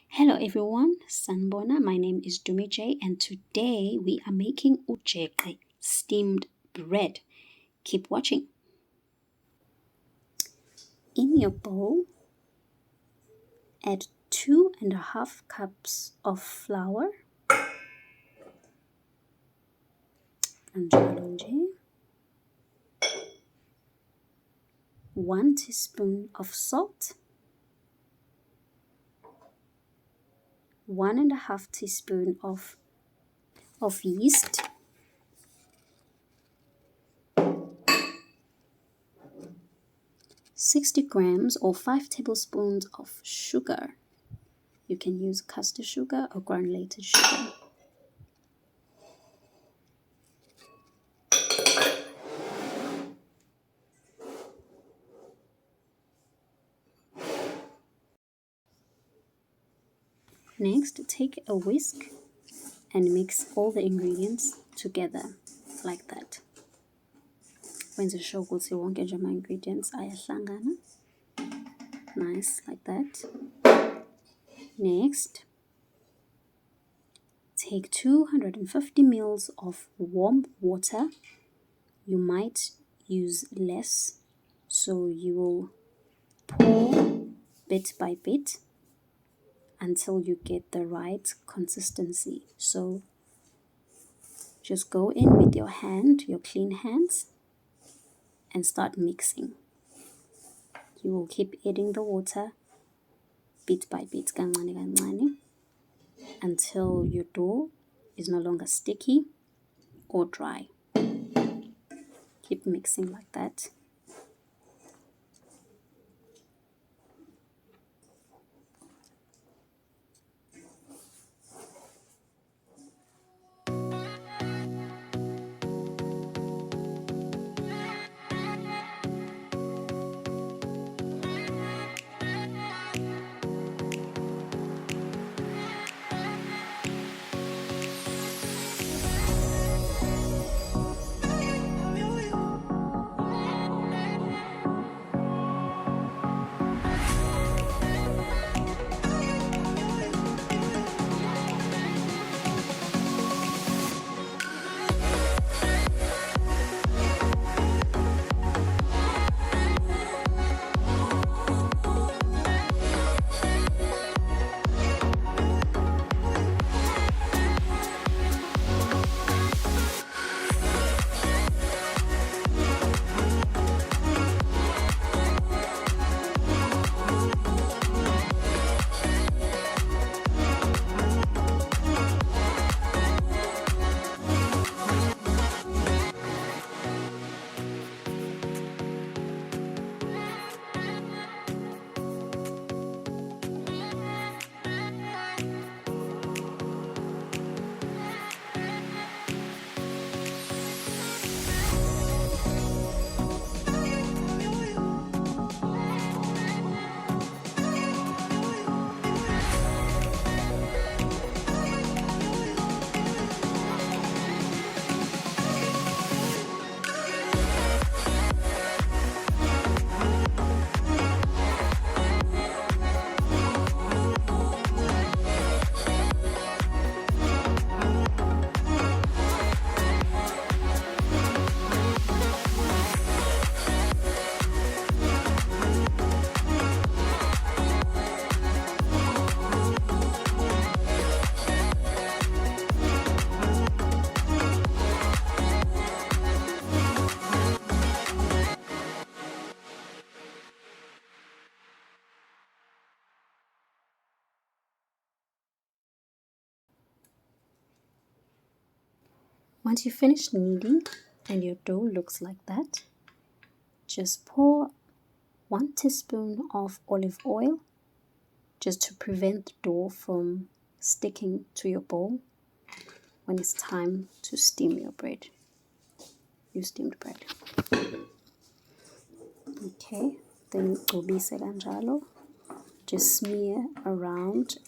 Hello everyone, Sanbona. My name is Jeqe and today we are making ujeqe, steamed bread. Keep watching. In your bowl, add 2.5 cups of flour, kanjalo nje, 1 teaspoon of salt, 1.5 teaspoon of yeast, 60 grams or 5 tablespoons of sugar. You can use caster sugar or granulated sugar. Next, take a whisk and mix all the ingredients together like that. Wenze sure ukuthi wonke nje ama ingredients ayahlangana. Nice, like that. Next, take 250 ml of warm water. You might use less, so you will pour bit by bit until you get the right consistency. So just go in with your hand, your clean hands, and start mixing. You will keep adding the water bit by bit, kancane kancane, until your dough is no longer sticky or dry. Keep mixing like that. Once you finish kneading and your dough looks like that, just pour 1 teaspoon of olive oil just to prevent the dough from sticking to your bowl when it's time to steam your bread. Your steamed bread. Okay, then ujeqe kanjalo. Just smear around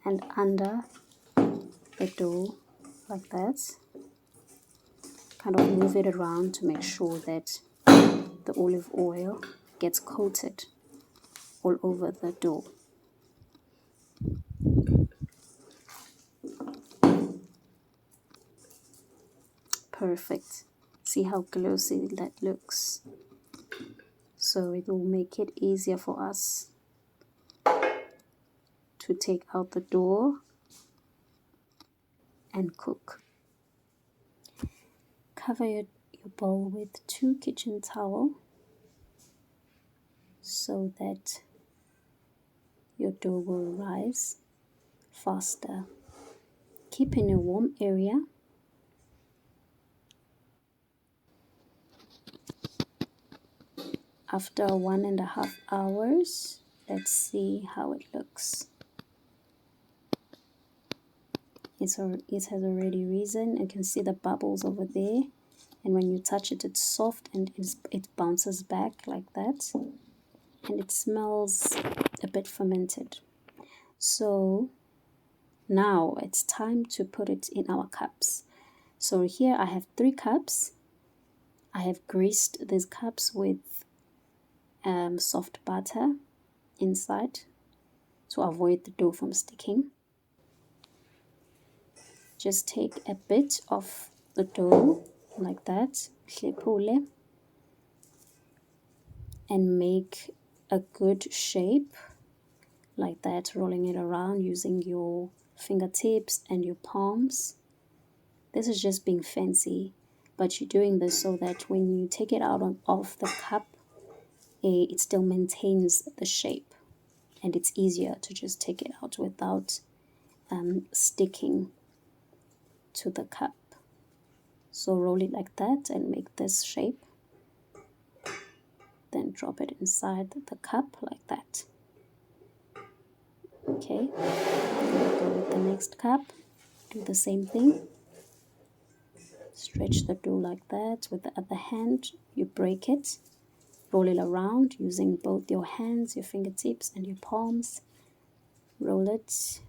and under the dough like that. Kind of move it around to make sure that the olive oil gets coated all over the dough. Perfect. See how glossy that looks. So it will make it easier for us to take out the dough and cook. Cover your bowl with 2 kitchen towels so that your dough will rise faster. Keep in a warm area. After 1.5 hours, let's see how it looks. It has already risen. You can see the bubbles over there, and when you touch it, it's soft and it bounces back like that, and it smells a bit fermented. So now it's time to put it in our cups. So here I have 3 cups. I have greased these cups with soft butter inside to avoid the dough from sticking. Just take a bit of the dough like that, and make a good shape like that, rolling it around using your fingertips and your palms. This is just being fancy, but you're doing this so that when you take it out of the cup, it still maintains the shape, and it's easier to just take it out without sticking to the cup. So roll it like that and make this shape, then drop it inside the cup like that. Okay, go with the next cup, do the same thing. Stretch the dough like that. With the other hand, you break it, roll it around using both your hands, your fingertips and your palms. Roll it,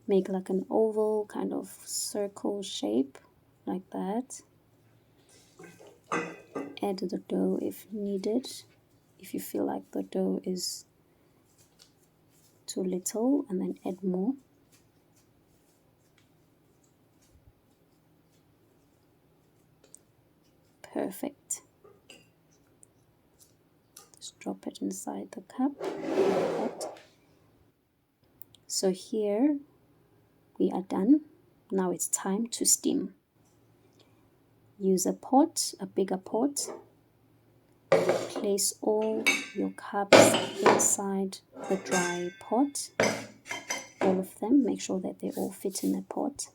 make like an oval kind of circle shape like that. Add the dough if needed, if you feel like the dough is too little, and then add more. Perfect. Just drop it inside the cup. Perfect. So here we are done. Now it's time to steam. Use a pot, a bigger pot. Place all your cups inside the dry pot. All of them. Make sure that they all fit in the pot.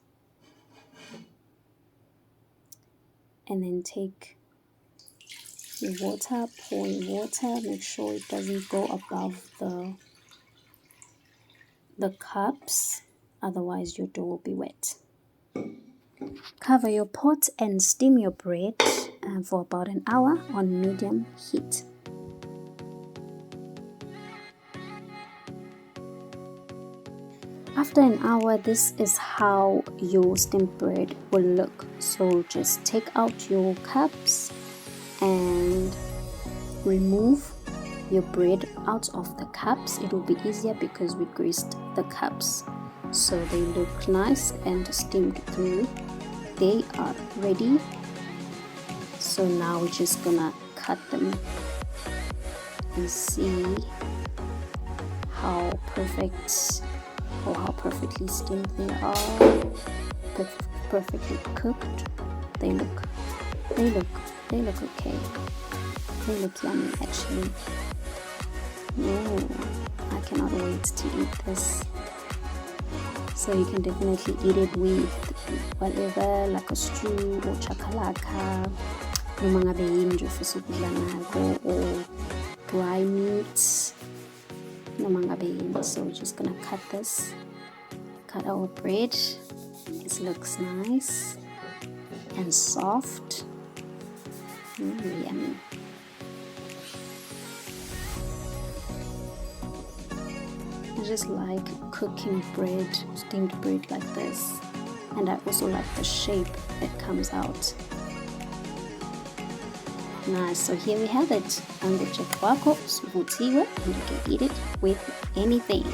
And then take your water, pour your water. Make sure it doesn't go above the cups, otherwise your dough will be wet. Cover your pot and steam your bread for about an hour on medium heat. After an hour, this is how your steamed bread will look. So just take out your cups and remove your bread out of the cups. It will be easier because we greased the cups, so they look nice and steamed through. They are ready. So now we're just gonna cut them and see how perfect or how perfectly steamed they are. Perfectly cooked. They look okay. They look yummy actually. Oh, I cannot wait to eat this. So you can definitely eat it with whatever, like a stew or chakalaka, or dry meat. So we're just gonna cut our bread. It looks nice and soft. Yummy. I just like cooking bread, steamed bread like this, and I also like the shape that comes out. Nice. So here we have it. Ujeqe, and you can eat it with anything.